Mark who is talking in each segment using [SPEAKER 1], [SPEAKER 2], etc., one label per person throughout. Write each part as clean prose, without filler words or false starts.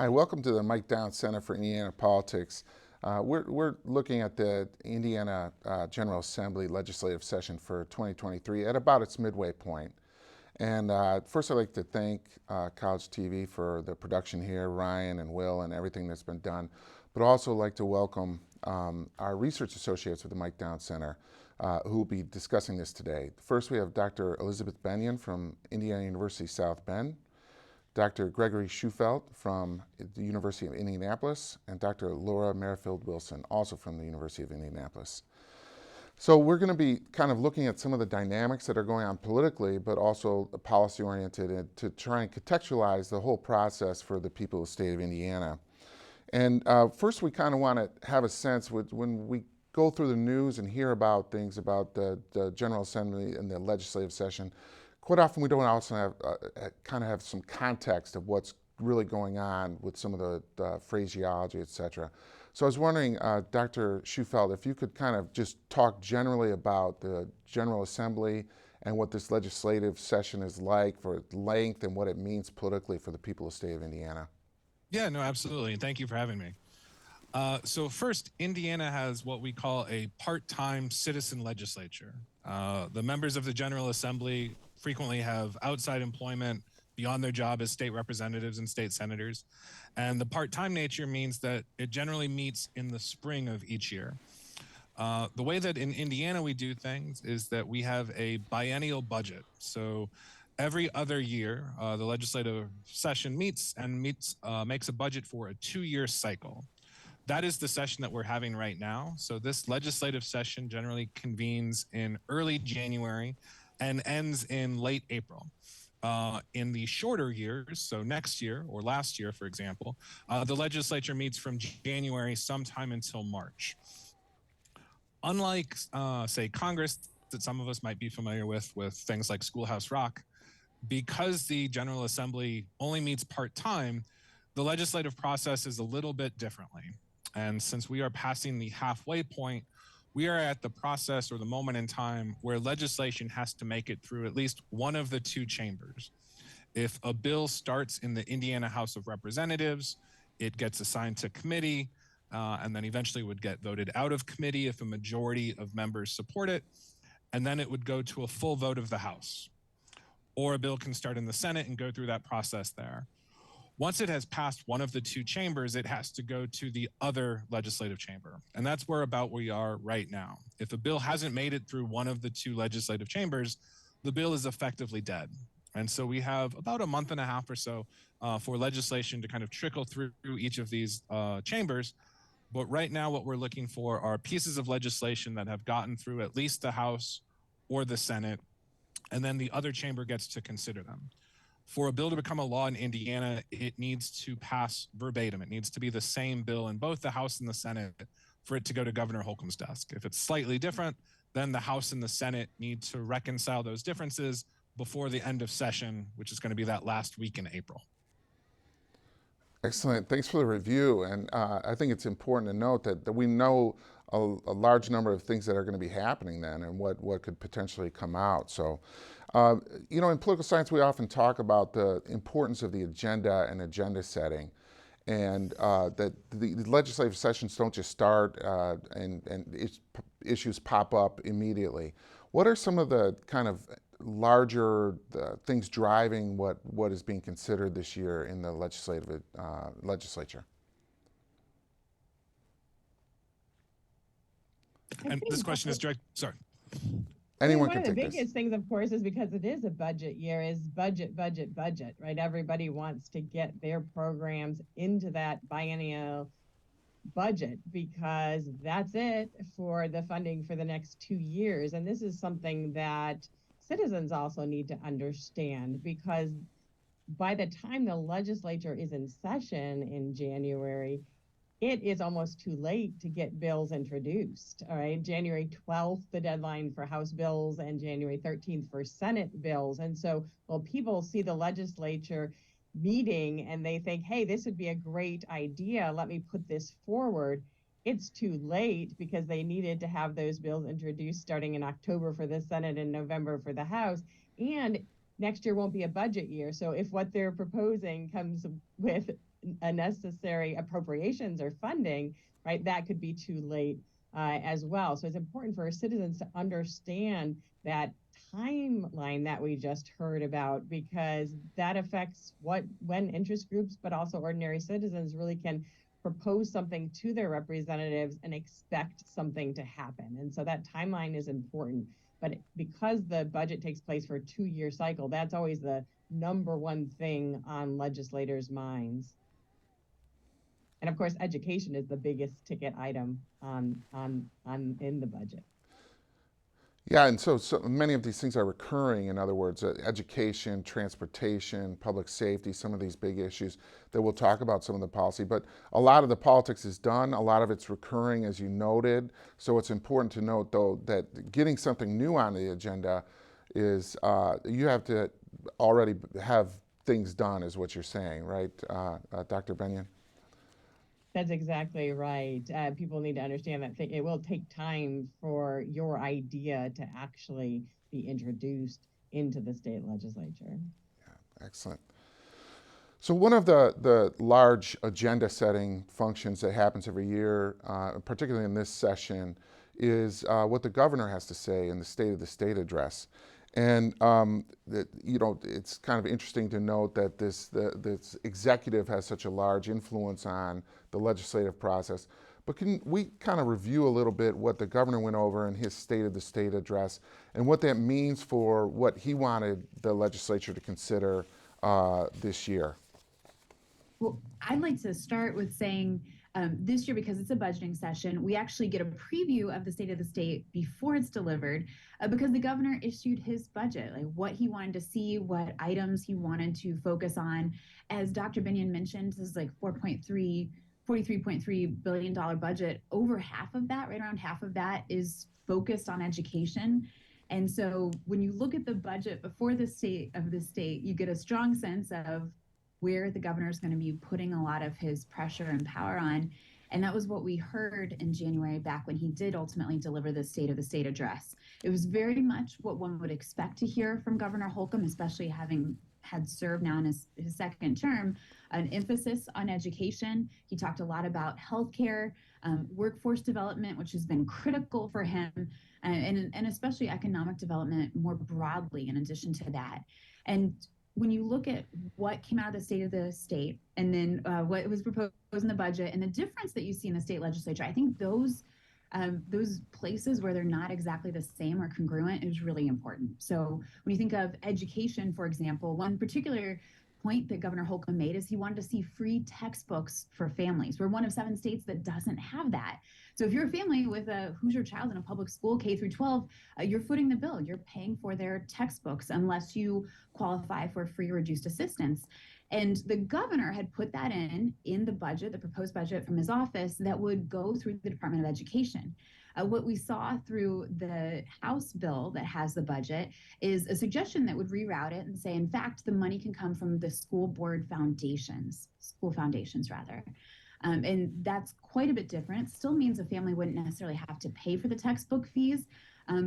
[SPEAKER 1] Hi, welcome to the Mike Down Center for Indiana Politics. We're looking at the Indiana General Assembly legislative session for 2023 at about its midway point. And first, I'd like to thank College TV for the production here, Ryan and Will, and everything that's been done. But also like to welcome our research associates with the Mike Down Center who will be discussing this today. First, we have Dr. Elizabeth Benyon from Indiana University South Bend, Dr. Gregory Schufelt from the University of Indianapolis, and Dr. Laura Merrifield Wilson, also from the University of Indianapolis. So we're going to be kind of looking at some of the dynamics that are going on politically, but also policy-oriented, and to try and contextualize the whole process for the people of the state of Indiana. And first, we kind of want to have a sense when we go through the news and hear about things about the General Assembly and the legislative session. Quite often we don't also have kind of have some context of what's really going on with some of the phraseology, et cetera. So I was wondering, Dr. Schufelt, if you could kind of just talk generally about the General Assembly and what this legislative session is like for length and what it means politically for the people of the state of Indiana.
[SPEAKER 2] Yeah, no, absolutely. And thank you for having me. So first, Indiana has what we call a part-time citizen legislature. The members of the General Assembly frequently have outside employment beyond their job as state representatives and state senators. And the part-time nature means that it generally meets in the spring of each year. The way that in Indiana we do things is that we have a biennial budget. So every other year, the legislative session meets and makes a budget for a 2-year cycle. That is the session that we're having right now. So this legislative session generally convenes in early January and ends in late April. In the shorter years, so next year or last year, for example, the legislature meets from January sometime until March. Unlike, say, Congress, that some of us might be familiar with things like Schoolhouse Rock, because the General Assembly only meets part-time, the legislative process is a little bit differently. And since we are passing the halfway point, we are at the process or the moment in time where legislation has to make it through at least one of the two chambers. If a bill starts in the Indiana House of Representatives, it gets assigned to committee, and then eventually would get voted out of committee if a majority of members support it, and then it would go to a full vote of the House. Or a bill can start in the Senate and go through that process there. Once it has passed one of the two chambers, it has to go to the other legislative chamber. And that's about we are right now. If a bill hasn't made it through one of the two legislative chambers, the bill is effectively dead. And so we have about a month and a half or so for legislation to kind of trickle through each of these chambers. But right now, what we're looking for are pieces of legislation that have gotten through at least the House or the Senate, and then the other chamber gets to consider them. For a bill to become a law in Indiana, it needs to pass verbatim. It needs to be the same bill in both the House and the Senate for it to go to Governor Holcomb's desk. If it's slightly different, then the House and the Senate need to reconcile those differences before the end of session, which is going to be that last week in April.
[SPEAKER 1] Excellent. Thanks for the review. And I think it's important to note that we know a large number of things that are going to be happening then and what could potentially come out. So, you know, in political science, we often talk about the importance of the agenda and agenda setting, and that the legislative sessions don't just start and issues pop up immediately. What are some of the kind of larger things driving what is being considered this year in the legislature?
[SPEAKER 2] And this question is direct, sorry.
[SPEAKER 1] Anyone
[SPEAKER 3] one
[SPEAKER 1] can
[SPEAKER 3] of the
[SPEAKER 1] take this.
[SPEAKER 3] biggest things, of course, is because it is a budget year, is budget, right? Everybody wants to get their programs into that biennial budget because that's it for the funding for the next 2 years. And this is something that citizens also need to understand, because by the time the legislature is in session in January, it is almost too late to get bills introduced. All right, January 12th, the deadline for House bills, and January 13th for Senate bills. And so, well, people see the legislature meeting and they think, hey, this would be a great idea. Let me put this forward. It's too late because they needed to have those bills introduced starting in October for the Senate and November for the House. And next year won't be a budget year. So if what they're proposing comes with a necessary appropriations or funding, right, that could be too late as well. So it's important for our citizens to understand that timeline that we just heard about, because that affects when interest groups, but also ordinary citizens, really can propose something to their representatives and expect something to happen. And so that timeline is important. But because the budget takes place for a 2-year cycle, that's always the number one thing on legislators' minds. And of course, education is the biggest ticket item on in the budget.
[SPEAKER 1] Yeah, and so many of these things are recurring. In other words, education, transportation, public safety, some of these big issues that we'll talk about some of the policy. But a lot of the politics is done. A lot of it's recurring, as you noted. So it's important to note, though, that getting something new on the agenda is you have to already have things done, is what you're saying, right, Dr. Benyon?
[SPEAKER 3] That's exactly right. People need to understand that it will take time for your idea to actually be introduced into the state legislature.
[SPEAKER 1] Yeah, excellent. So one of the large agenda setting functions that happens every year, particularly in this session, is what the governor has to say in the State of the State address. And it's kind of interesting to note that this executive has such a large influence on the legislative process. But can we kind of review a little bit what the governor went over in his State of the State address and what that means for what he wanted the legislature to consider this year?
[SPEAKER 4] Well, I'd like to start with saying this year, because it's a budgeting session, we actually get a preview of the State of the State before it's delivered, because the governor issued his budget, like what he wanted to see, what items he wanted to focus on. As Dr. Benyon mentioned, this is like $43.3 billion budget. Over half of that, right around half of that, is focused on education. And so when you look at the budget before the State of the State, you get a strong sense of where the governor is going to be putting a lot of his pressure and power on. And that was what we heard in January, back when he did ultimately deliver the State of the State address. It was very much what one would expect to hear from Governor Holcomb, especially having had served now in his second term, an emphasis on education. He talked a lot about healthcare, workforce development, which has been critical for him, and especially economic development more broadly in addition to that. And when you look at what came out of the State of the State and then what was proposed in the budget and the difference that you see in the state legislature, I think those places where they're not exactly the same or congruent is really important. So when you think of education, for example, one particular point that Governor Holcomb made is he wanted to see free textbooks for families. We're one of 7 states that doesn't have that. So if you're a family with who's your child in a public school, K through 12, you're footing the bill. You're paying for their textbooks unless you qualify for free or reduced assistance. And the governor had put that in the budget, the proposed budget from his office, that would go through the Department of Education. What we saw through the House bill that has the budget is a suggestion that would reroute it and say, in fact, the money can come from the school foundations rather. And that's quite a bit different. It still means a family wouldn't necessarily have to pay for the textbook fees,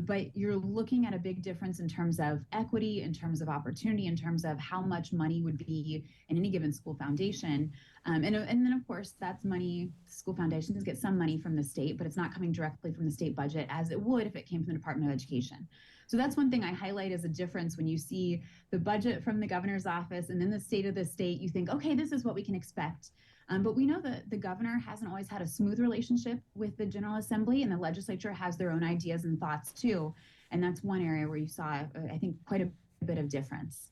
[SPEAKER 4] but you're looking at a big difference in terms of equity, in terms of opportunity, in terms of how much money would be in any given school foundation. And then, of course, that's money. School foundations get some money from the state, but it's not coming directly from the state budget as it would if it came from the Department of Education. So that's one thing I highlight as a difference. When you see the budget from the governor's office and then the State of the State, you think, okay, this is what we can expect. But we know that the governor hasn't always had a smooth relationship with the General Assembly, and the legislature has their own ideas and thoughts too. And that's one area where you saw, I think, quite a bit of difference.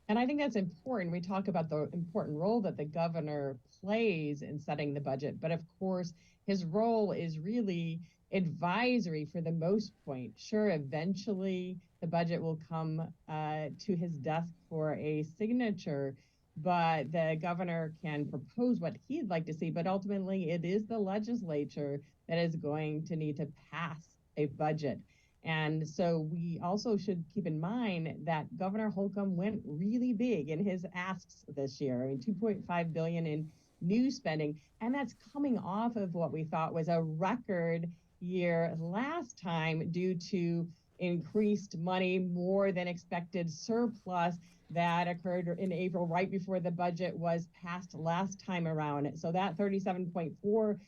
[SPEAKER 3] And I think that's important. We talk about the important role that the governor plays in setting the budget, but of course, his role is really advisory for the most point. Sure, eventually the budget will come to his desk for a signature, but the governor can propose what he'd like to see, but ultimately it is the legislature that is going to need to pass a budget. And so we also should keep in mind that Governor Holcomb went really big in his asks this year. I mean, $2.5 billion in new spending, and that's coming off of what we thought was a record year last time due to increased money, more than expected surplus that occurred in April, right before the budget was passed last time around. So that 37.4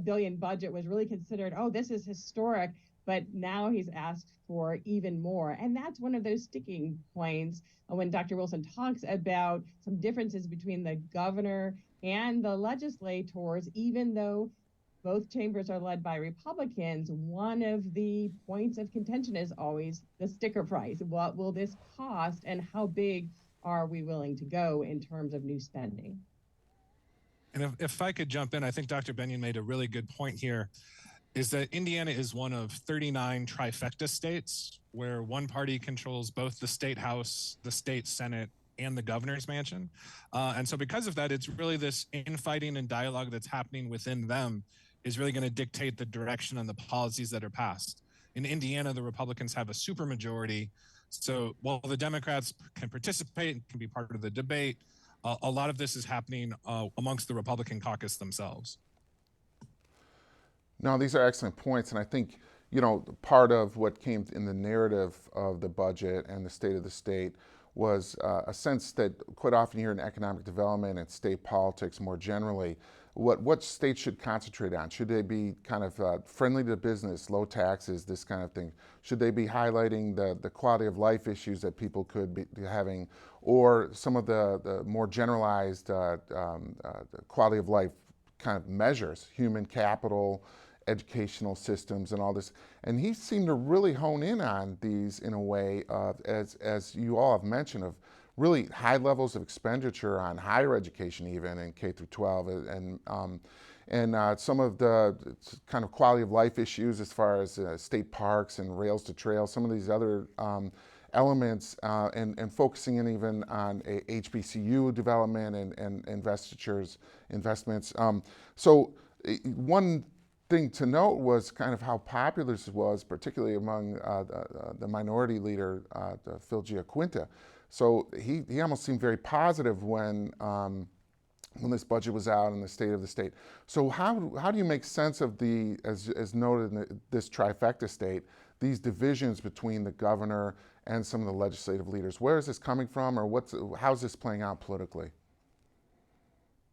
[SPEAKER 3] billion budget was really considered, oh, this is historic, but now he's asked for even more. And that's one of those sticking points when Dr. Wilson talks about some differences between the governor and the legislators, even though both chambers are led by Republicans. One of the points of contention is always the sticker price. What will this cost, and how big are we willing to go in terms of new spending?
[SPEAKER 2] And if I could jump in, I think Dr. Benyon made a really good point here, is that Indiana is one of 39 trifecta states where one party controls both the state house, the state senate, and the governor's mansion. And so because of that, it's really this infighting and dialogue that's happening within them is really going to dictate the direction and the policies that are passed. In Indiana, the Republicans have a supermajority. So while the Democrats can participate and can be part of the debate, a lot of this is happening amongst the Republican caucus themselves.
[SPEAKER 1] No, these are excellent points, and I think, you know, part of what came in the narrative of the budget and the state of the state was a sense that quite often here in economic development and state politics more generally, what states should concentrate on? Should they be kind of friendly to business, low taxes, this kind of thing? Should they be highlighting the quality of life issues that people could be having, or some of the more generalized quality of life kind of measures, human capital, educational systems, and all this? And he seemed to really hone in on these in a way of, as you all have mentioned, of really high levels of expenditure on higher education, even in K through 12, and some of the kind of quality of life issues as far as state parks and rails to trails, some of these other elements, and focusing in even on HBCU development and investments. So one thing to note was kind of how popular this was, particularly among the minority leader, Phil Giaquinta. So he almost seemed very positive when this budget was out and the state of the state. So how do you make sense of the, as noted in this trifecta state, these divisions between the governor and some of the legislative leaders? Where is this coming from, or how's this playing out politically?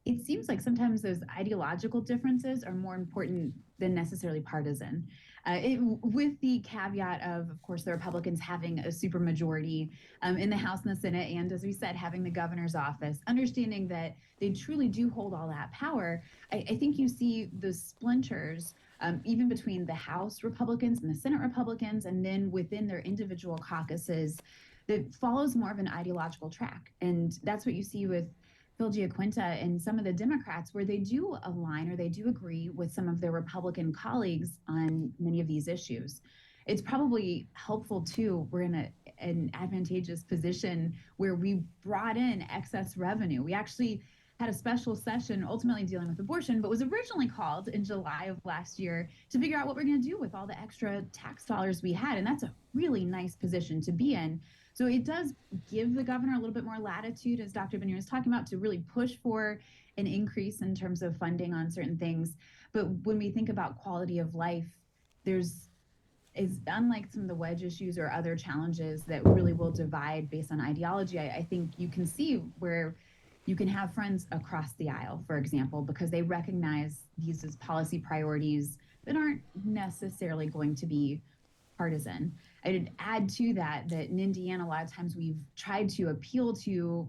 [SPEAKER 4] It seems like sometimes those ideological differences are more important than necessarily partisan. With the caveat of course, the Republicans having a supermajority in the House and the Senate, and as we said, having the governor's office, understanding that they truly do hold all that power, I think you see the splinters even between the House Republicans and the Senate Republicans, and then within their individual caucuses, that follows more of an ideological track. And that's what you see with Phil Giaquinta and some of the Democrats, where they do align or they do agree with some of their Republican colleagues on many of these issues. It's probably helpful too. We're in an advantageous position where we brought in excess revenue. We actually had a special session ultimately dealing with abortion, but was originally called in July of last year to figure out what we're going to do with all the extra tax dollars we had. And that's a really nice position to be in. So it does give the governor a little bit more latitude, as Dr. Benyon was talking about, to really push for an increase in terms of funding on certain things. But when we think about quality of life, is unlike some of the wedge issues or other challenges that really will divide based on ideology, I think you can see where you can have friends across the aisle, for example, because they recognize these as policy priorities that aren't necessarily going to be partisan. I'd add to that in Indiana, a lot of times we've tried to appeal to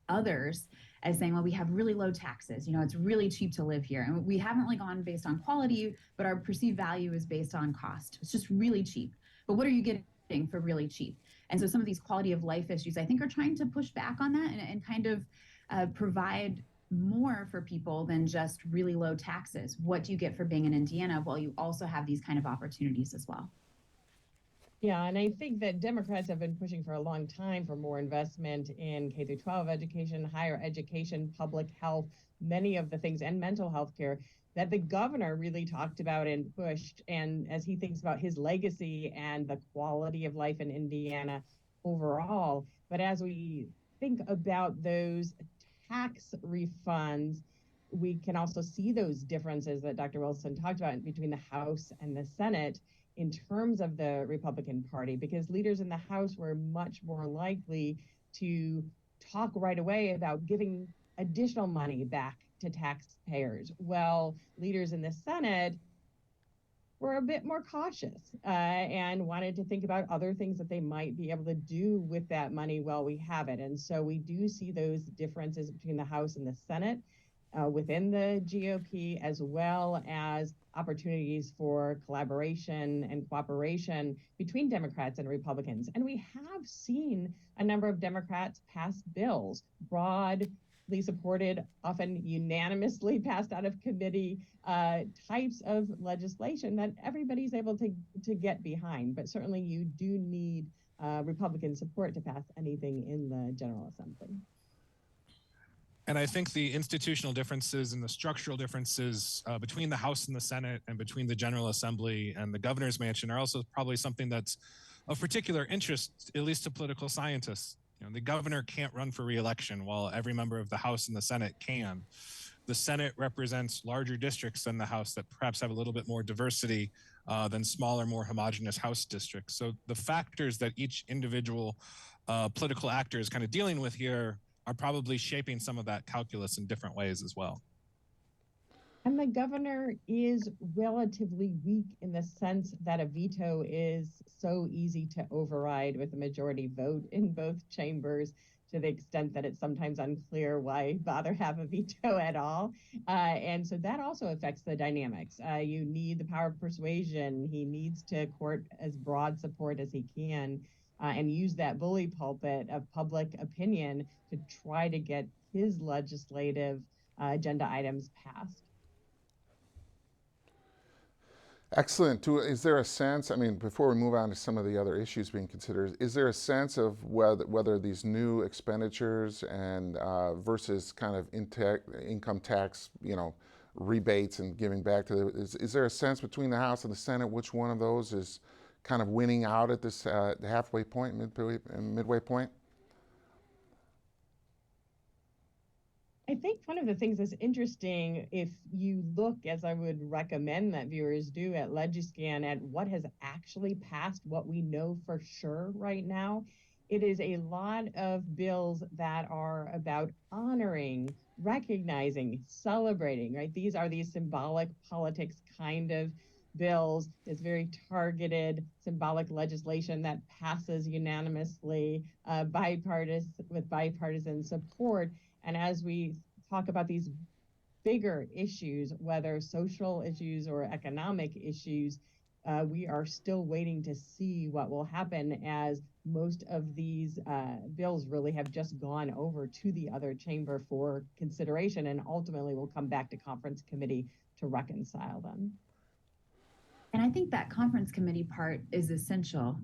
[SPEAKER 4] others as saying, well, we have really low taxes. You know, it's really cheap to live here. And we haven't really gone based on quality, but our perceived value is based on cost. It's just really cheap. But what are you getting for really cheap? And so some of these quality of life issues, I think, are trying to push back on that and kind of provide more for people than just really low taxes. What do you get for being in Indiana? Well, you also have these kind of opportunities as well.
[SPEAKER 3] Yeah, and I think that Democrats have been pushing for a long time for more investment in K through 12 education, higher education, public health, many of the things, and mental health care that the governor really talked about and pushed. And as he thinks about his legacy and the quality of life in Indiana overall. But as we think about those tax refunds, we can also see those differences that Dr. Wilson talked about between the House and the Senate in terms of the Republican Party, because leaders in the House were much more likely to talk right away about giving additional money back to taxpayers. Well, leaders in the Senate were a bit more cautious and wanted to think about other things that they might be able to do with that money while we have it. And so we do see those differences between the House and the Senate within the GOP, as well as opportunities for collaboration and cooperation between Democrats and Republicans. And we have seen a number of Democrats pass bills, broadly supported, often unanimously passed out of committee types of legislation that everybody's able to get behind. But certainly you do need Republican support to pass anything in the General Assembly.
[SPEAKER 2] And I think the institutional differences and the structural differences between the House and the Senate and between the General Assembly and the governor's mansion are also probably something that's of particular interest, at least to political scientists. You know, the governor can't run for re-election while every member of the House and the Senate can. The Senate represents larger districts than the House that perhaps have a little bit more diversity than smaller, more homogeneous House districts. So the factors that each individual political actor is kind of dealing with here are probably shaping some of that calculus in different ways as well.
[SPEAKER 3] And the governor is relatively weak in the sense that a veto is so easy to override with a majority vote in both chambers, to the extent that it's sometimes unclear why bother have a veto at all. And so that also affects the dynamics. You need the power of persuasion. He needs to court as broad support as he can and use that bully pulpit of public opinion to try to get his legislative agenda items passed.
[SPEAKER 1] Excellent. Is there a sense, I mean, before we move on to some of the other issues being considered, is there a sense of whether these new expenditures and versus kind of income tax, rebates and giving back to is there a sense between the House and the Senate which one of those is kind of winning out at this halfway point, midway point?
[SPEAKER 3] I think one of the things that's interesting, if you look, as I would recommend that viewers do at Legiscan, at what has actually passed, what we know for sure right now, it is a lot of bills that are about honoring, recognizing, celebrating, right? These are these symbolic politics kind of bills. It's very targeted, symbolic legislation that passes unanimously, with bipartisan support. And as we talk about these bigger issues, whether social issues or economic issues, we are still waiting to see what will happen, as most of these bills really have just gone over to the other chamber for consideration and ultimately will come back to conference committee to reconcile them.
[SPEAKER 4] And I think that conference committee part is essential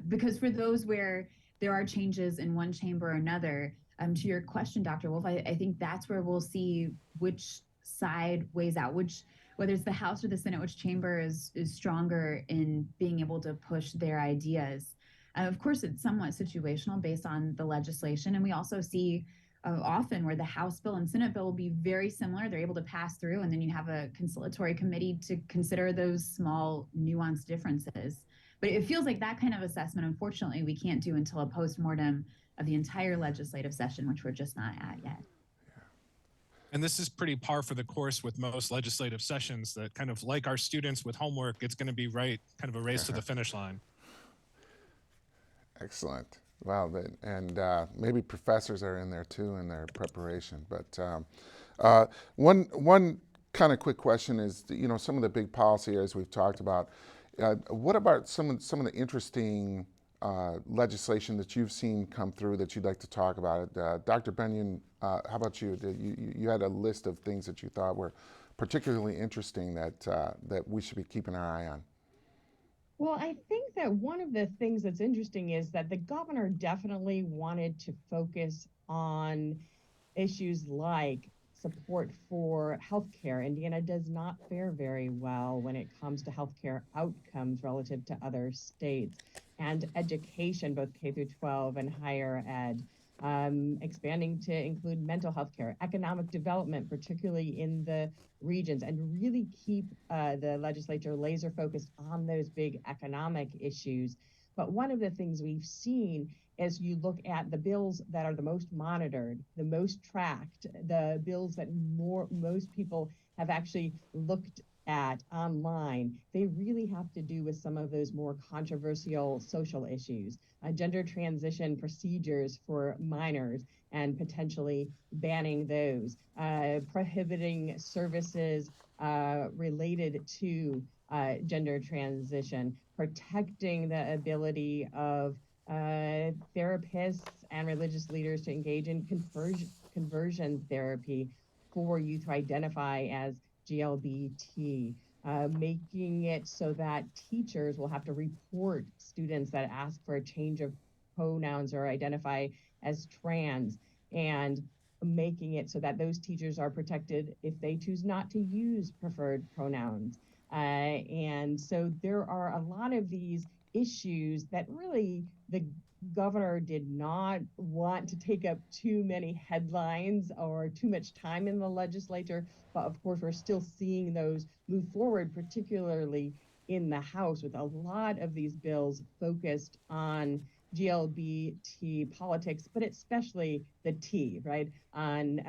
[SPEAKER 4] because for those where there are changes in one chamber or another, to your question, Dr. Wolf, I think that's where we'll see which side weighs out, whether it's the House or the Senate, which chamber is stronger in being able to push their ideas. Of course, it's somewhat situational based on the legislation. And we also see often where the House bill and Senate bill will be very similar. They're able to pass through, and then you have a conciliatory committee to consider those small nuanced differences. But it feels like that kind of assessment, unfortunately, we can't do until a postmortem of the entire legislative session, which we're just not at yet.
[SPEAKER 2] And this is pretty par for the course with most legislative sessions, that kind of like our students with homework, it's going to be kind of a race to the finish line.
[SPEAKER 1] Excellent. Wow, and maybe professors are in there too in their preparation. But one kind of quick question is, some of the big policy areas we've talked about. What about some of the interesting legislation that you've seen come through that you'd like to talk about? Dr. Benyon, how about you? You had a list of things that you thought were particularly interesting that we should be keeping our eye on.
[SPEAKER 3] Well, I think that one of the things that's interesting is that the governor definitely wanted to focus on issues like support for healthcare. Indiana does not fare very well when it comes to healthcare outcomes relative to other states, and education, both K through 12 and higher ed. expanding to include mental health care, economic development, particularly in the regions, and really keep the legislature laser focused on those big economic issues. But one of the things we've seen as you look at the bills that are the most monitored, the most tracked, the bills that most people have actually looked at online, they really have to do with some of those more controversial social issues, gender transition procedures for minors and potentially banning those, prohibiting services related to gender transition, protecting the ability of therapists and religious leaders to engage in conversion therapy for youth who identify as GLBT, making it so that teachers will have to report students that ask for a change of pronouns or identify as trans, and making it so that those teachers are protected if they choose not to use preferred pronouns. And so there are a lot of these issues that really the governor did not want to take up too many headlines or too much time in the legislature. But of course, we're still seeing those move forward, particularly in the House, with a lot of these bills focused on GLBT politics, but especially the T, right, on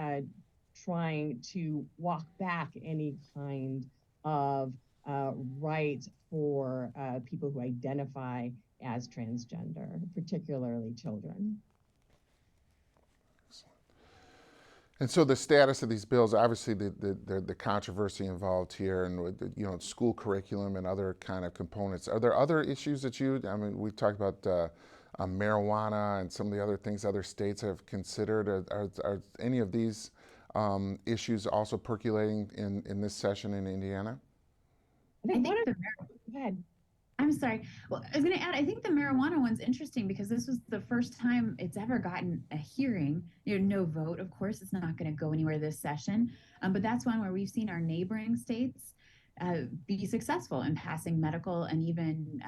[SPEAKER 3] trying to walk back any kind of right for people who identify as transgender, particularly children.
[SPEAKER 1] And so the status of these bills, obviously the controversy involved here, and with school curriculum and other kind of components. Are there other issues that we talked about marijuana and some of the other things other states have considered. Are any of these issues also percolating in this session in Indiana?
[SPEAKER 3] I think
[SPEAKER 4] Go
[SPEAKER 3] ahead.
[SPEAKER 4] I'm sorry. Well, I was going to add, I think the marijuana one's interesting because this was the first time it's ever gotten a hearing. No vote, of course, it's not going to go anywhere this session. But that's one where we've seen our neighboring states be successful in passing medical and even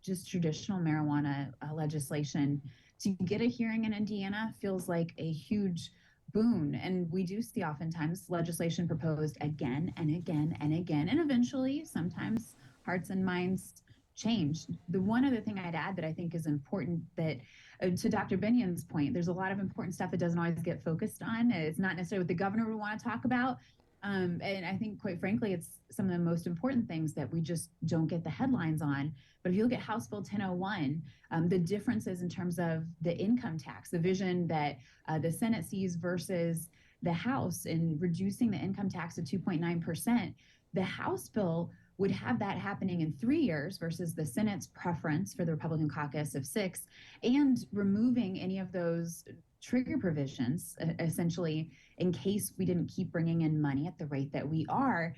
[SPEAKER 4] just traditional marijuana legislation. To get a hearing in Indiana feels like a huge boon. And we do see oftentimes legislation proposed again and again and again. And eventually, sometimes hearts and minds change. The one other thing I'd add that I think is important, that to Dr. Binion's point, there's a lot of important stuff that doesn't always get focused on. It's not necessarily what the governor would want to talk about. And I think, quite frankly, it's some of the most important things that we just don't get the headlines on. But if you look at House Bill 1001, the differences in terms of the income tax, the vision that the Senate sees versus the House in reducing the income tax to 2.9%, the House bill would have that happening in 3 years versus the Senate's preference for the Republican caucus of 6, and removing any of those trigger provisions, essentially, in case we didn't keep bringing in money at the rate that we are,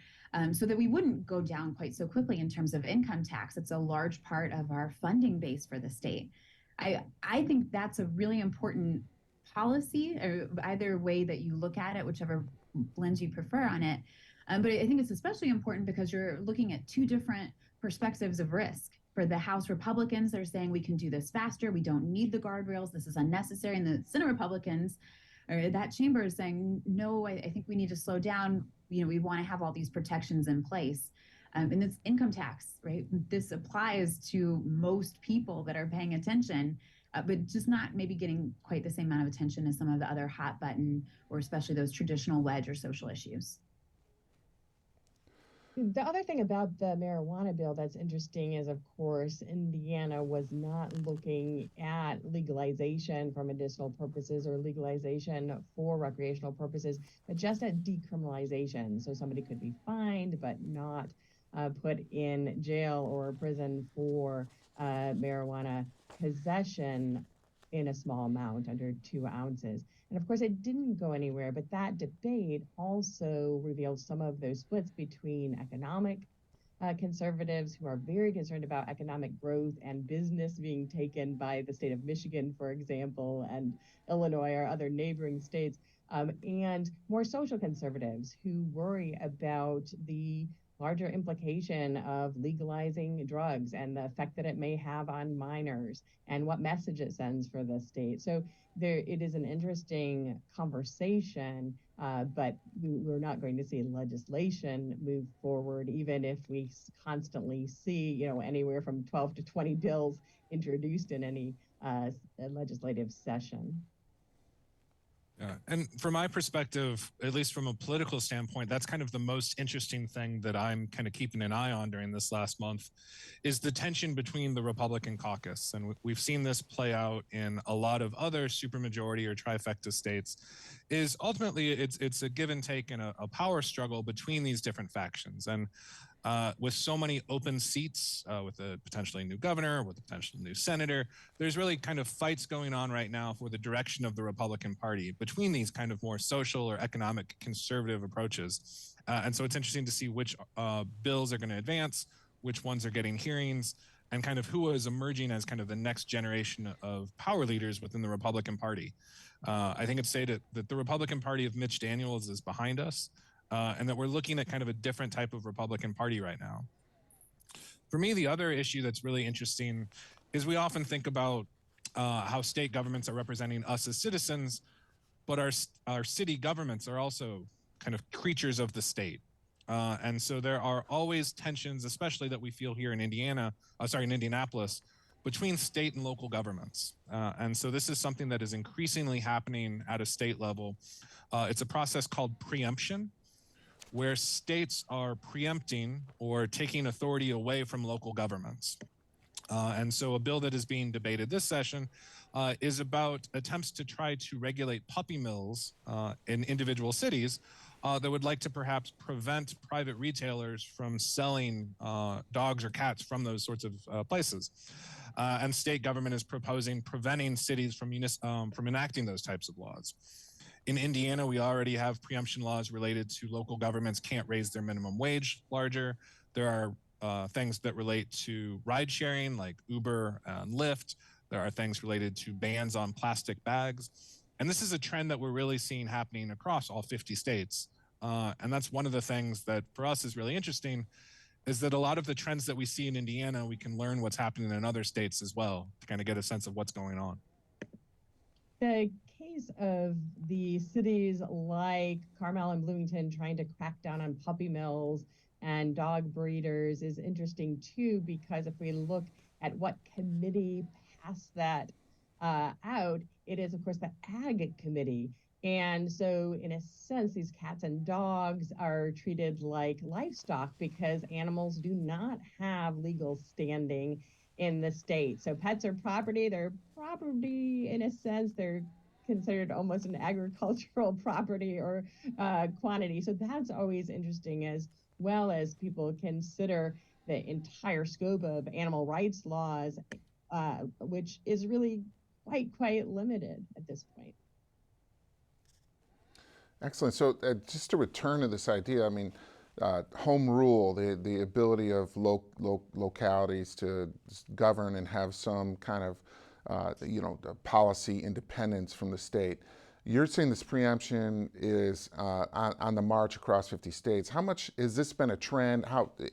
[SPEAKER 4] so that we wouldn't go down quite so quickly in terms of income tax. It's a large part of our funding base for the state. I think that's a really important policy, or either way that you look at it, whichever lens you prefer on it. But I think it's especially important because you're looking at two different perspectives of risk. For the House Republicans, they're saying we can do this faster, we don't need the guardrails, this is unnecessary. And the Senate Republicans, or that chamber, is saying, no, I think we need to slow down. We want to have all these protections in place. And it's income tax, right? This applies to most people that are paying attention, but just not maybe getting quite the same amount of attention as some of the other hot button, or especially those traditional wedge or social issues.
[SPEAKER 3] The other thing about the marijuana bill that's interesting is, of course, Indiana was not looking at legalization for medicinal purposes or legalization for recreational purposes, but just at decriminalization. So somebody could be fined but not put in jail or prison for marijuana possession in a small amount, under 2 ounces. And of course, it didn't go anywhere, but that debate also revealed some of those splits between economic conservatives, who are very concerned about economic growth and business being taken by the state of Michigan, for example, and Illinois or other neighboring states, and more social conservatives who worry about the larger implication of legalizing drugs and the effect that it may have on minors and what message it sends for the state. So it is an interesting conversation, but we're not going to see legislation move forward, even if we constantly see, anywhere from 12 to 20 bills introduced in any legislative session.
[SPEAKER 2] Yeah. And from my perspective, at least from a political standpoint, that's kind of the most interesting thing that I'm kind of keeping an eye on during this last month is the tension between the Republican caucus. And we've seen this play out in a lot of other supermajority or trifecta states, is ultimately it's a give and take and a power struggle between these different factions. And with so many open seats, with a potentially new governor, with a potential new senator, there's really kind of fights going on right now for the direction of the Republican Party between these kind of more social or economic conservative approaches. And so it's interesting to see which bills are going to advance, which ones are getting hearings, and kind of who is emerging as kind of the next generation of power leaders within the Republican Party. I think it's stated that the Republican Party of Mitch Daniels is behind us. And that we're looking at kind of a different type of Republican Party right now. For me, the other issue that's really interesting is we often think about how state governments are representing us as citizens, but our city governments are also kind of creatures of the state. And so there are always tensions, especially that we feel here in Indianapolis, between state and local governments. And so this is something that is increasingly happening at a state level. It's a process called preemption, where states are preempting or taking authority away from local governments. And so a bill that is being debated this session is about attempts to try to regulate puppy mills in individual cities that would like to perhaps prevent private retailers from selling dogs or cats from those sorts of places. And state government is proposing preventing cities from enacting those types of laws. In Indiana, we already have preemption laws related to local governments can't raise their minimum wage larger. There are things that relate to ride sharing like Uber and Lyft. There are things related to bans on plastic bags. And this is a trend that we're really seeing happening across all 50 states. And that's one of the things that for us is really interesting is that a lot of the trends that we see in Indiana, we can learn what's happening in other states as well to kind of get a sense of what's going on.
[SPEAKER 3] The case of the cities like Carmel and Bloomington trying to crack down on puppy mills and dog breeders is interesting too, because if we look at what committee passed that out, it is of course the Ag Committee. And so in a sense, these cats and dogs are treated like livestock because animals do not have legal standing in the state. So pets are property. They're property in a sense. They're considered almost an agricultural property or quantity. So that's always interesting, as well as people consider the entire scope of animal rights laws, which is really quite limited at this point.
[SPEAKER 1] Excellent. So just to return to this idea, I mean, home rule, the ability of localities to govern and have some kind of, policy independence from the state. You're saying this preemption is on the march across 50 states. How much has this been a trend?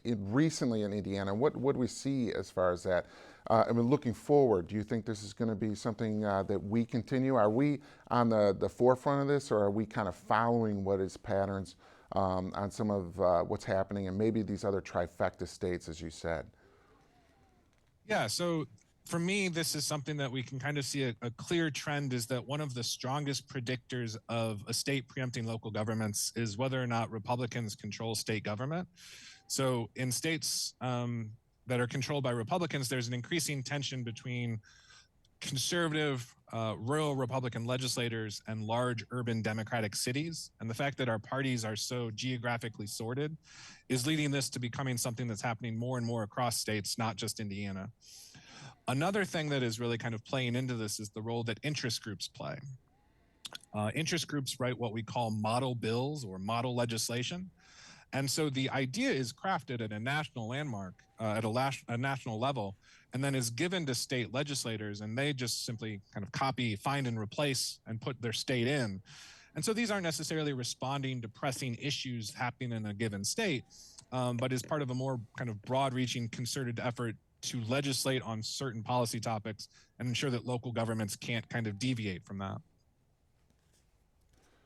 [SPEAKER 1] Recently in Indiana, what do we see as far as that? I mean, looking forward, do you think this is going to be something that we continue? Are we on the forefront of this, or are we kind of following what is patterns on some of what's happening in maybe these other trifecta states, as you said?
[SPEAKER 2] Yeah, so for me, this is something that we can kind of see a clear trend is that one of the strongest predictors of a state preempting local governments is whether or not Republicans control state government. So in states that are controlled by Republicans, there's an increasing tension between conservative rural Republican legislators and large urban Democratic cities. And the fact that our parties are so geographically sorted is leading this to becoming something that's happening more and more across states, not just Indiana. Another thing that is really kind of playing into this is the role that interest groups play. Interest groups write what we call model bills or model legislation. And so the idea is crafted at a national landmark, at a national level, and then is given to state legislators, and they just simply kind of copy, find, and replace and put their state in. And so these aren't necessarily responding to pressing issues happening in a given state, but is part of a more kind of broad-reaching concerted effort to legislate on certain policy topics and ensure that local governments can't kind of deviate from that.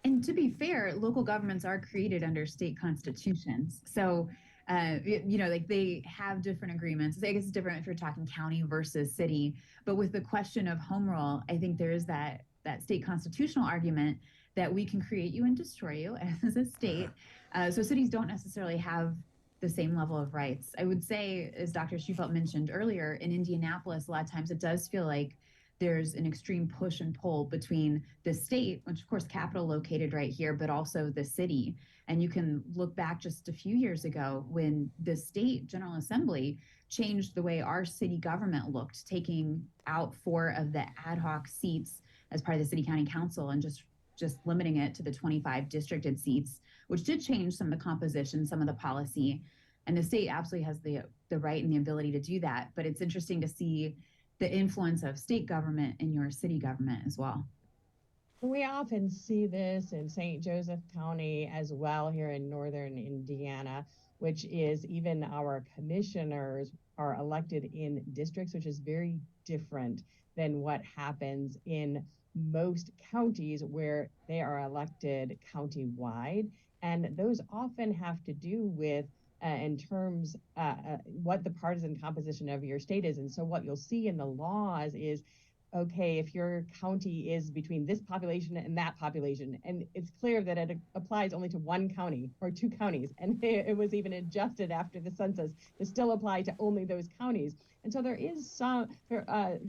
[SPEAKER 4] And to be fair, local governments are created under state constitutions. So, like they have different agreements. I guess it's different if you're talking county versus city. But with the question of home rule, I think there is that state constitutional argument that we can create you and destroy you as a state. So cities don't necessarily have the same level of rights. I would say, as Dr. Schufelt mentioned earlier, in Indianapolis, a lot of times it does feel like there's an extreme push and pull between the state, which of course capital located right here, but also the city. And you can look back just a few years ago when the state General Assembly changed the way our city government looked, taking out 4 of the ad hoc seats as part of the city county council and just limiting it to the 25 districted seats, which did change some of the composition, some of the policy. And the state absolutely has the right and the ability to do that. But it's interesting to see the influence of state government in your city government as well.
[SPEAKER 3] We often see this in St. Joseph County as well here in northern Indiana, which is even our commissioners are elected in districts, which is very different than what happens in most counties where they are elected county-wide. And those often have to do with in terms what the partisan composition of your state is. And so what you'll see in the laws is, okay, if your county is between this population and that population, and it's clear that it applies only to 1 county or 2 counties, and it was even adjusted after the census to still apply to only those counties. And so there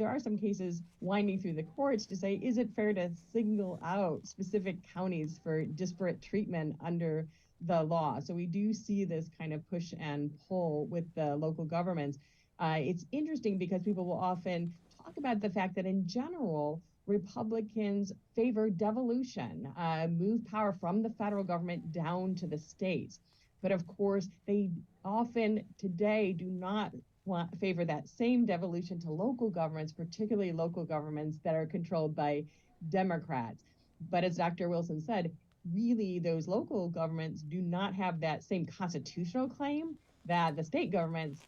[SPEAKER 3] are some cases winding through the courts to say, is it fair to single out specific counties for disparate treatment under the law? So we do see this kind of push and pull with the local governments. It's interesting because people will often talk about the fact that in general, Republicans favor devolution, move power from the federal government down to the states. But of course, they often today do not favor that same devolution to local governments, particularly local governments that are controlled by Democrats. But as Dr. Wilson said, really those local governments do not have that same constitutional claim that the state governments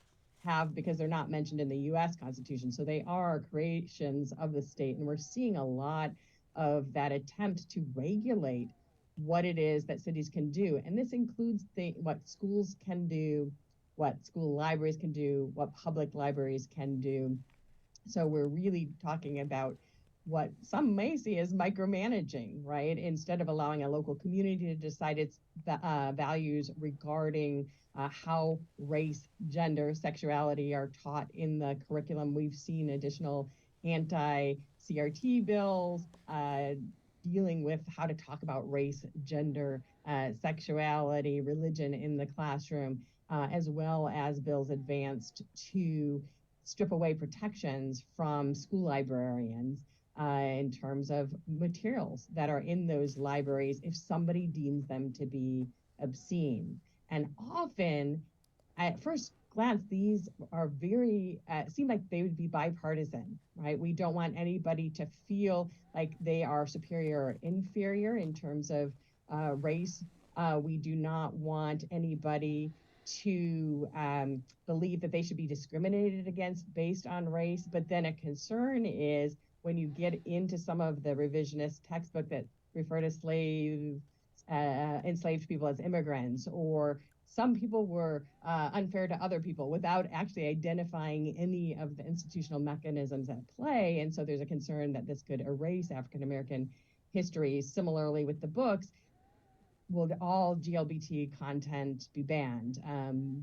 [SPEAKER 3] have because they're not mentioned in the U.S. Constitution. So they are creations of the state. And we're seeing a lot of that attempt to regulate what it is that cities can do. And this includes what schools can do, what school libraries can do, what public libraries can do. So we're really talking about what some may see as micromanaging, right? Instead of allowing a local community to decide its values regarding how race, gender, sexuality are taught in the curriculum. We've seen additional anti-CRT bills dealing with how to talk about race, gender, sexuality, religion in the classroom, as well as bills advanced to strip away protections from school librarians in terms of materials that are in those libraries if somebody deems them to be obscene. And often, at first glance, these are very, seem like they would be bipartisan, right? We don't want anybody to feel like they are superior or inferior in terms of race. We do not want anybody to believe that they should be discriminated against based on race. But then a concern is when you get into some of the revisionist textbook that refer to enslaved people as immigrants, or some people were unfair to other people without actually identifying any of the institutional mechanisms at play. And so there's a concern that this could erase African-American history. Similarly with the books, will all GLBT content be banned?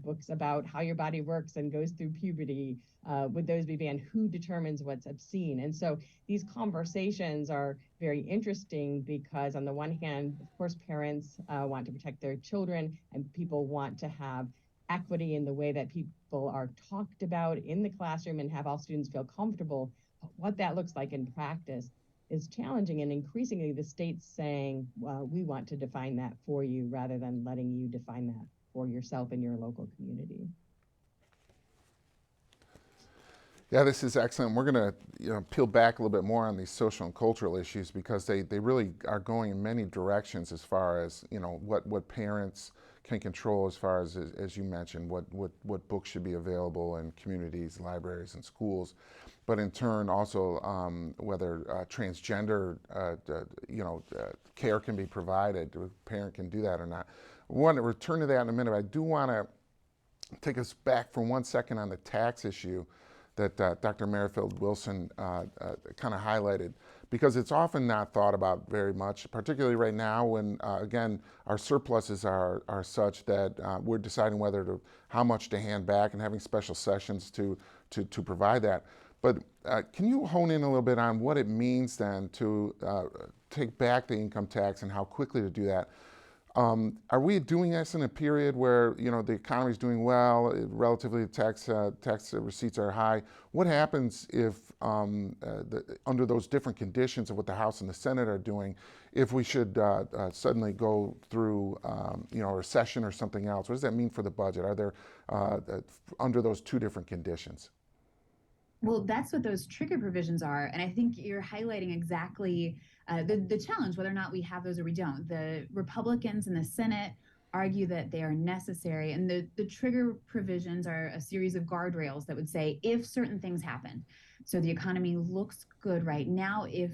[SPEAKER 3] Books about how your body works and goes through puberty, would those be banned? Who determines what's obscene? And so these conversations are very interesting because on the one hand, of course, parents want to protect their children and people want to have equity in the way that people are talked about in the classroom and have all students feel comfortable. But what that looks like in practice is challenging, and increasingly the state's saying, well, we want to define that for you rather than letting you define that for yourself and your local community.
[SPEAKER 1] Yeah, this is excellent. We're going to peel back a little bit more on these social and cultural issues because they really are going in many directions as far as what parents can control as far as you mentioned, what books should be available in communities, libraries, and schools, but in turn also whether transgender care can be provided, a parent can do that or not. I want to return to that in a minute. I do want to take us back for 1 second on the tax issue that Dr. Merrifield Wilson kind of highlighted, because it's often not thought about very much, particularly right now when, again, our surpluses are such that we're deciding how much to hand back and having special sessions to provide that. But can you hone in a little bit on what it means then to take back the income tax and how quickly to do that? Are we doing this in a period where the economy is doing well, relatively tax receipts are high? What happens if, under those different conditions of what the House and the Senate are doing, if we should suddenly go through a recession or something else? What does that mean for the budget? Are there under those two different conditions?
[SPEAKER 4] Well, that's what those trigger provisions are. And I think you're highlighting exactly the challenge, whether or not we have those or we don't. The Republicans in the Senate argue that they are necessary. And the trigger provisions are a series of guardrails that would say if certain things happen. So the economy looks good right now. If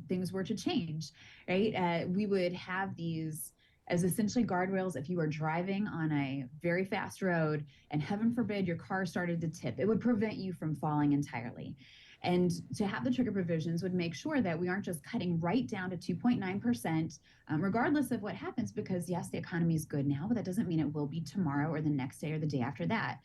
[SPEAKER 4] things were to change, right, we would have these as essentially guardrails. If you were driving on a very fast road and heaven forbid your car started to tip, it would prevent you from falling entirely. And to have the trigger provisions would make sure that we aren't just cutting right down to 2.9%, regardless of what happens, because yes, the economy is good now, but that doesn't mean it will be tomorrow or the next day or the day after that.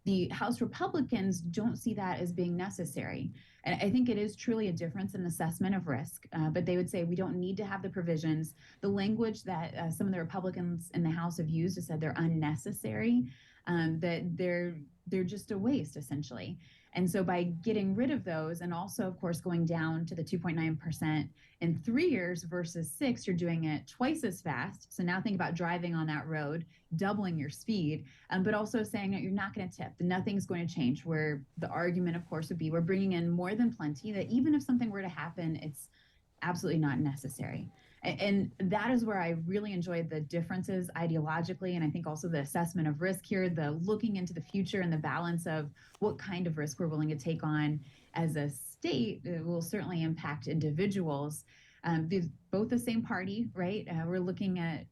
[SPEAKER 4] The House Republicans don't see that as being necessary. And I think it is truly a difference in assessment of risk, but they would say we don't need to have the provisions. The language that some of the Republicans in the House have used has said they're unnecessary, that they're just a waste, essentially. And so by getting rid of those, and also, of course, going down to the 2.9% in 3 years versus 6, you're doing it twice as fast. So now think about driving on that road, doubling your speed, but also saying that you're not going to tip, that nothing's going to change, where the argument, of course, would be we're bringing in more than plenty, that even if something were to happen, it's absolutely not necessary. And that is where I really enjoyed the differences ideologically, and I think also the assessment of risk here, the looking into the future and the balance of what kind of risk we're willing to take on as a state. It will certainly impact individuals. Both the same party, right? We're looking at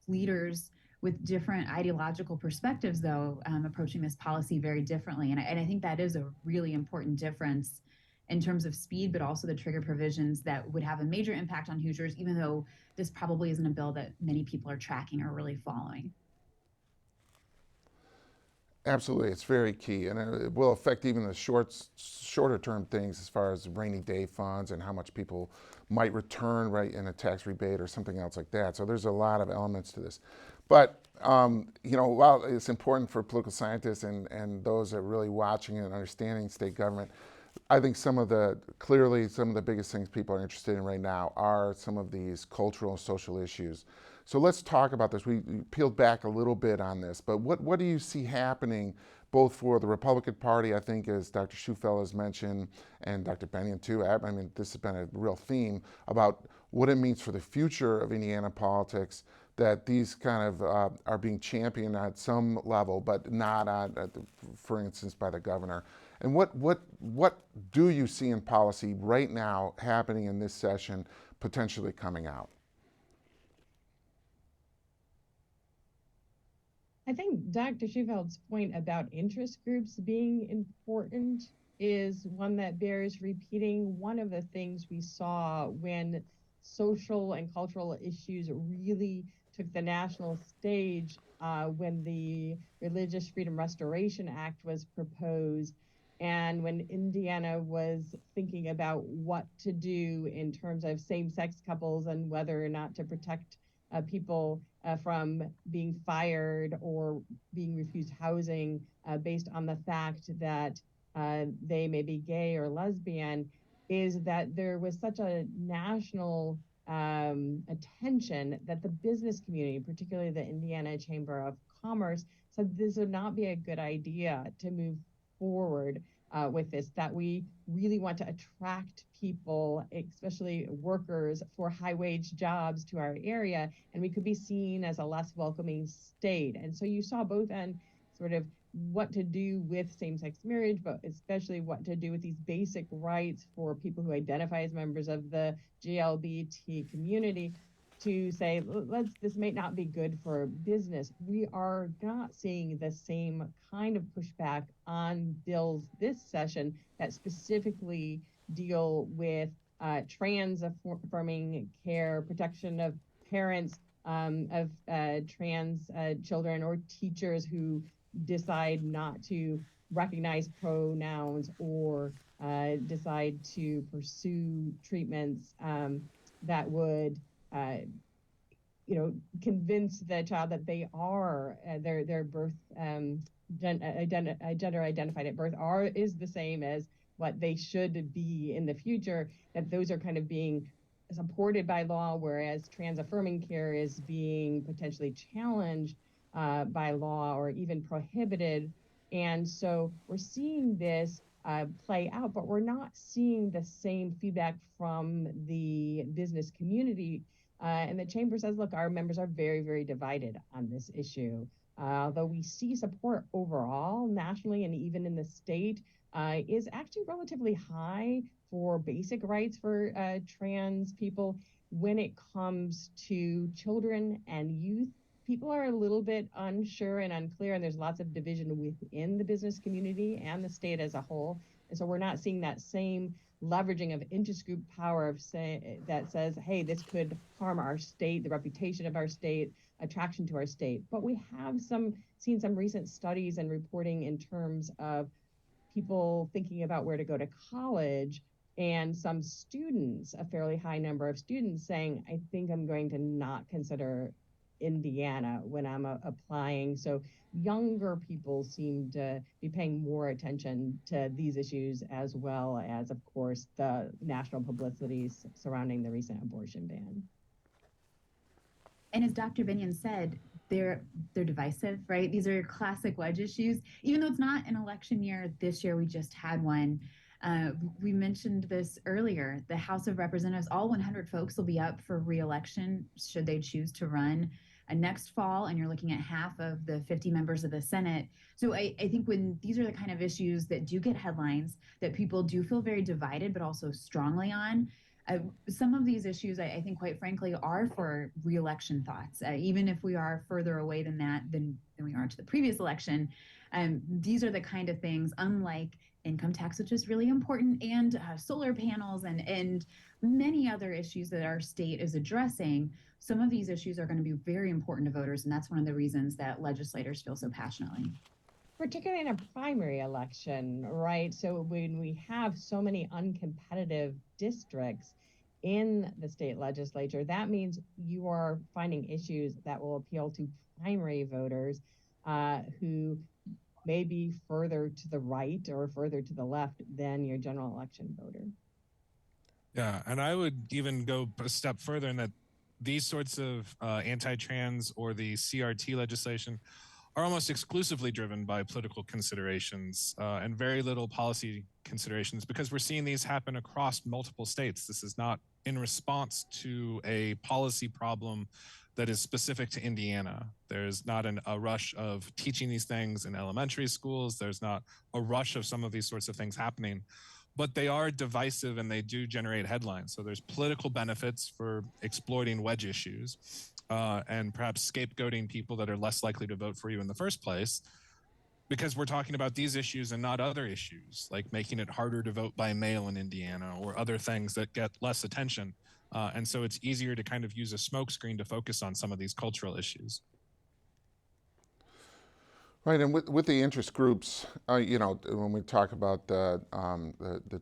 [SPEAKER 4] leaders with different ideological perspectives, though, approaching this policy very differently. And I think that is a really important difference in terms of speed, but also the trigger provisions that would have a major impact on Hoosiers, even though this probably isn't a bill that many people are tracking or really following.
[SPEAKER 1] Absolutely, it's very key, and it will affect even the shorter term things as far as rainy day funds and how much people might return right in a tax rebate or something else like that. So there's a lot of elements to this. But while it's important for political scientists and those that are really watching and understanding state government, I think clearly some of the biggest things people are interested in right now are some of these cultural and social issues. So let's talk about this. We peeled back a little bit on this, but what do you see happening both for the Republican Party, I think, as Dr. Schufel has mentioned, and Dr. Bennion too. I mean, this has been a real theme about what it means for the future of Indiana politics, that these kind of are being championed at some level, but not for instance, by the governor. And what do you see in policy right now happening in this session, potentially coming out?
[SPEAKER 3] I think Dr. Schufeld's point about interest groups being important is one that bears repeating. One of the things we saw when social and cultural issues really took the national stage when the Religious Freedom Restoration Act was proposed, and when Indiana was thinking about what to do in terms of same-sex couples and whether or not to protect people from being fired or being refused housing based on the fact that they may be gay or lesbian, is that there was such a national attention that the business community, particularly the Indiana Chamber of Commerce, said this would not be a good idea to move forward with this, that we really want to attract people, especially workers, for high-wage jobs to our area, and we could be seen as a less welcoming state. And so you saw both on sort of what to do with same-sex marriage, but especially what to do with these basic rights for people who identify as members of the GLBT community, to say, this may not be good for business. We are not seeing the same kind of pushback on bills this session that specifically deal with trans affirming care, protection of parents of trans children, or teachers who decide not to recognize pronouns or decide to pursue treatments that would convince the child that they are their birth gender identified at birth is the same as what they should be in the future. That those are kind of being supported by law, whereas trans affirming care is being potentially challenged by law or even prohibited. And so we're seeing this play out, but we're not seeing the same feedback from the business community. And the chamber says, look, our members are very, very divided on this issue. Although we see support overall, nationally and even in the state, is actually relatively high for basic rights for trans people. When it comes to children and youth, people are a little bit unsure and unclear, and there's lots of division within the business community and the state as a whole. And so we're not seeing that same leveraging of interest group power that says, hey, this could harm our state, the reputation of our state, attraction to our state. But we have seen some recent studies and reporting in terms of people thinking about where to go to college, and some students, a fairly high number of students, saying, I think I'm going to not consider Indiana when I'm applying. So younger people seem to be paying more attention to these issues, as well as, of course, the national publicity surrounding the recent abortion ban.
[SPEAKER 4] And as Dr. Binion said, they're divisive, right? These are classic wedge issues. Even though it's not an election year, this year we just had one. We mentioned this earlier. The House of Representatives, all 100 folks will be up for re-election should they choose to run next fall, and you're looking at half of the 50 members of the Senate. So I think when these are the kind of issues that do get headlines, that people do feel very divided, but also strongly on, some of these issues, I think, quite frankly, are for re-election thoughts. Even if we are further away than we are to the previous election, these are the kind of things, unlike income tax, which is really important, and solar panels and many other issues that our state is addressing. Some of these issues are going to be very important to voters, and that's one of the reasons that legislators feel so passionately.
[SPEAKER 3] Particularly in a primary election, right? So when we have so many uncompetitive districts in the state legislature, that means you are finding issues that will appeal to primary voters who may be further to the right or further to the left than your general election voter.
[SPEAKER 2] Yeah, and I would even go a step further in that these sorts of anti-trans or the CRT legislation are almost exclusively driven by political considerations and very little policy considerations, because we're seeing these happen across multiple states. This is not in response to a policy problem that is specific to Indiana. There's not a rush of teaching these things in elementary schools. There's not a rush of some of these sorts of things happening, but they are divisive and they do generate headlines. So there's political benefits for exploiting wedge issues and perhaps scapegoating people that are less likely to vote for you in the first place, because we're talking about these issues and not other issues, like making it harder to vote by mail in Indiana or other things that get less attention. And so it's easier to kind of use a smokescreen to focus on some of these cultural issues.
[SPEAKER 1] Right, and with the interest groups, when we talk about the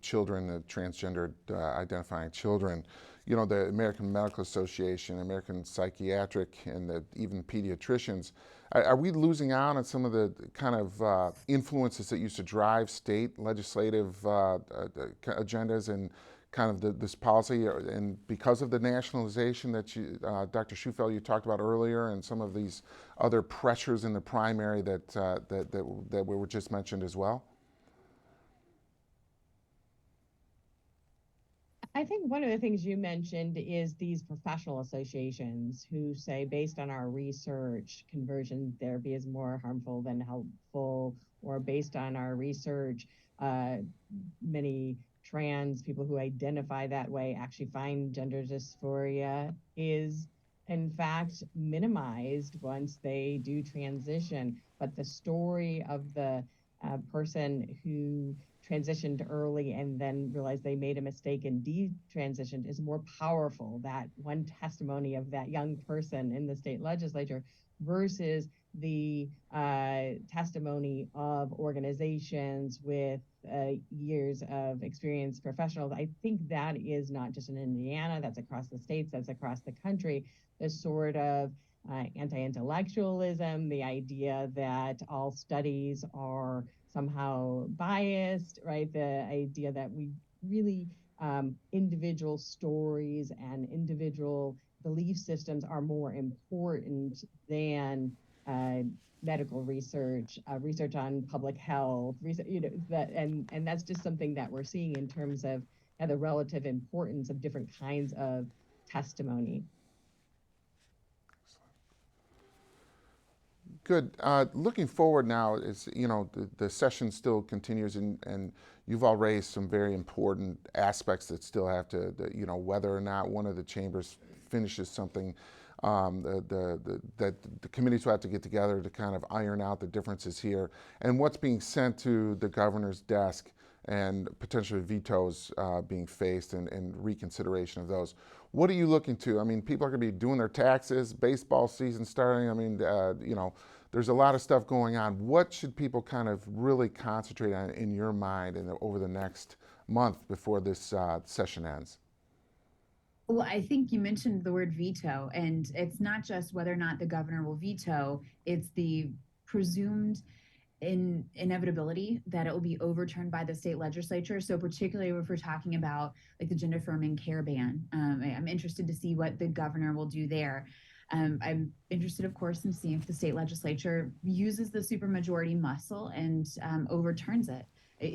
[SPEAKER 1] children, the transgender identifying children, the American Medical Association, American Psychiatric, and even pediatricians, are we losing out on some of the kind of influences that used to drive state legislative agendas and kind of this policy, and because of the nationalization that Dr. Schufel, you talked about earlier, and some of these other pressures in the primary that were just mentioned as well?
[SPEAKER 3] I think one of the things you mentioned is these professional associations who say, based on our research, conversion therapy is more harmful than helpful, or based on our research, uh, many trans people who identify that way actually find gender dysphoria is in fact minimized once they do transition. But the story of the person who transitioned early and then realized they made a mistake and detransitioned is more powerful. That one testimony of that young person in the state legislature versus the testimony of organizations with years of experience, professionals. I think that is not just in Indiana, that's across the states, that's across the country. The sort of anti-intellectualism, the idea that all studies are somehow biased, right? The idea that we really individual stories and individual belief systems are more important than medical research, research on public health, research, and that's just something that we're seeing in terms of the relative importance of different kinds of testimony.
[SPEAKER 1] Good. Looking forward now, is the session still continues, and you've all raised some very important aspects that still have to, whether or not one of the chambers finishes something, that the committees will have to get together to kind of iron out the differences here, and what's being sent to the governor's desk, and potentially vetoes being faced, and reconsideration of those. What are you looking to? I mean, people are going to be doing their taxes, baseball season starting. I mean, there's a lot of stuff going on. What should people kind of really concentrate on in your mind over the next month before this session ends?
[SPEAKER 4] Well, I think you mentioned the word veto, and it's not just whether or not the governor will veto, it's the presumed inevitability that it will be overturned by the state legislature. So particularly if we're talking about like the gender affirming care ban, I'm interested to see what the governor will do there. I'm interested, of course, in seeing if the state legislature uses the supermajority muscle and overturns it.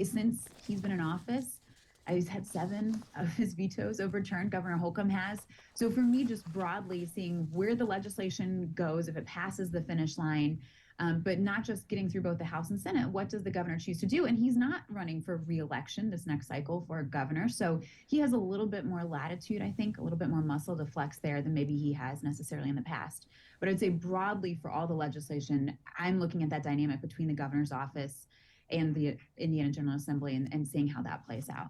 [SPEAKER 4] Since he's been in office, I've had 7 of his vetoes overturned. Governor Holcomb has. So for me, just broadly seeing where the legislation goes, if it passes the finish line, but not just getting through both the House and Senate, what does the governor choose to do? And he's not running for re-election this next cycle for governor. So he has a little bit more latitude, I think, a little bit more muscle to flex there than maybe he has necessarily in the past. But I'd say broadly for all the legislation, I'm looking at that dynamic between the governor's office and the Indiana General Assembly and seeing how that plays out.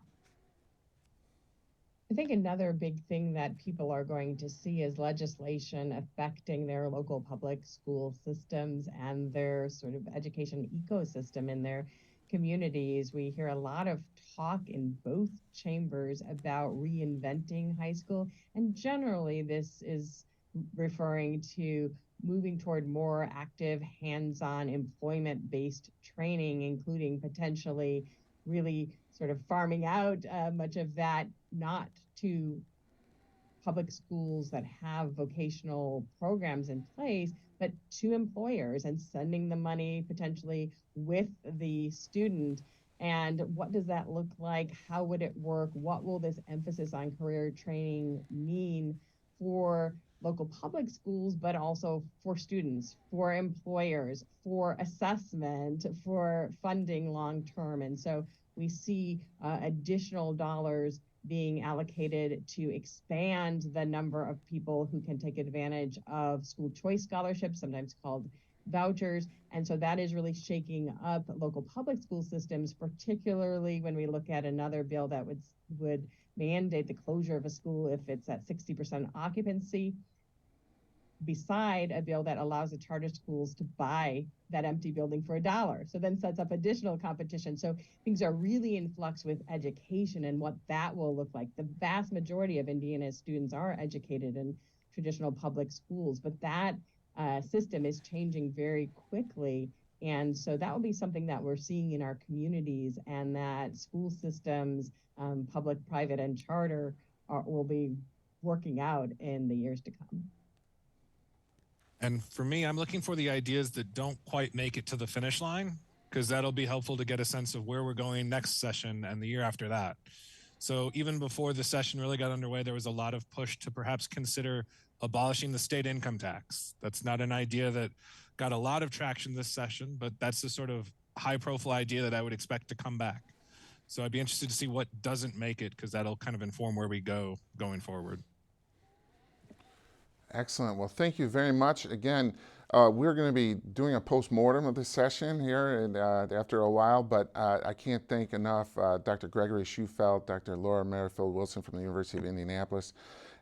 [SPEAKER 3] I think another big thing that people are going to see is legislation affecting their local public school systems and their sort of education ecosystem in their communities. We hear a lot of talk in both chambers about reinventing high school, and generally this is referring to moving toward more active, hands-on, employment-based training, including potentially really sort of farming out much of that, not to public schools that have vocational programs in place, but to employers, and sending the money potentially with the student. And what does that look like? How would it work? What will this emphasis on career training mean for local public schools, but also for students, for employers, for assessment, for funding long term? And so we see additional dollars being allocated to expand the number of people who can take advantage of school choice scholarships, sometimes called vouchers. And so that is really shaking up local public school systems, particularly when we look at another bill that would mandate the closure of a school if it's at 60% occupancy, beside a bill that allows the charter schools to buy that empty building for $1. So then sets up additional competition. So things are really in flux with education and what that will look like. The vast majority of Indiana's students are educated in traditional public schools, but that system is changing very quickly. And so that will be something that we're seeing in our communities, and that school systems, public, private, and charter will be working out in the years to come.
[SPEAKER 2] And for me, I'm looking for the ideas that don't quite make it to the finish line, because that'll be helpful to get a sense of where we're going next session and the year after that. So even before the session really got underway, there was a lot of push to perhaps consider abolishing the state income tax. That's not an idea that got a lot of traction this session, but that's the sort of high-profile idea that I would expect to come back. So I'd be interested to see what doesn't make it, because that'll kind of inform where we go going forward.
[SPEAKER 1] Excellent. Well, thank you very much. Again, we're going to be doing a post-mortem of this session here and, after a while, but I can't thank enough Dr. Gregory Schufelt, Dr. Laura Merrifield Wilson from the University of Indianapolis,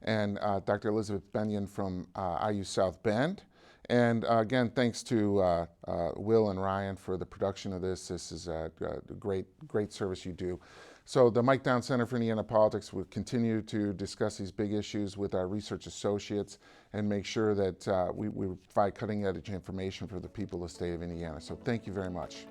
[SPEAKER 1] and Dr. Elizabeth Benyon from IU South Bend. And again, thanks to Will and Ryan for the production of this. This is a great service you do. So the Mike Down Center for Indiana Politics will continue to discuss these big issues with our research associates and make sure that we provide cutting edge information for the people of the state of Indiana. So thank you very much.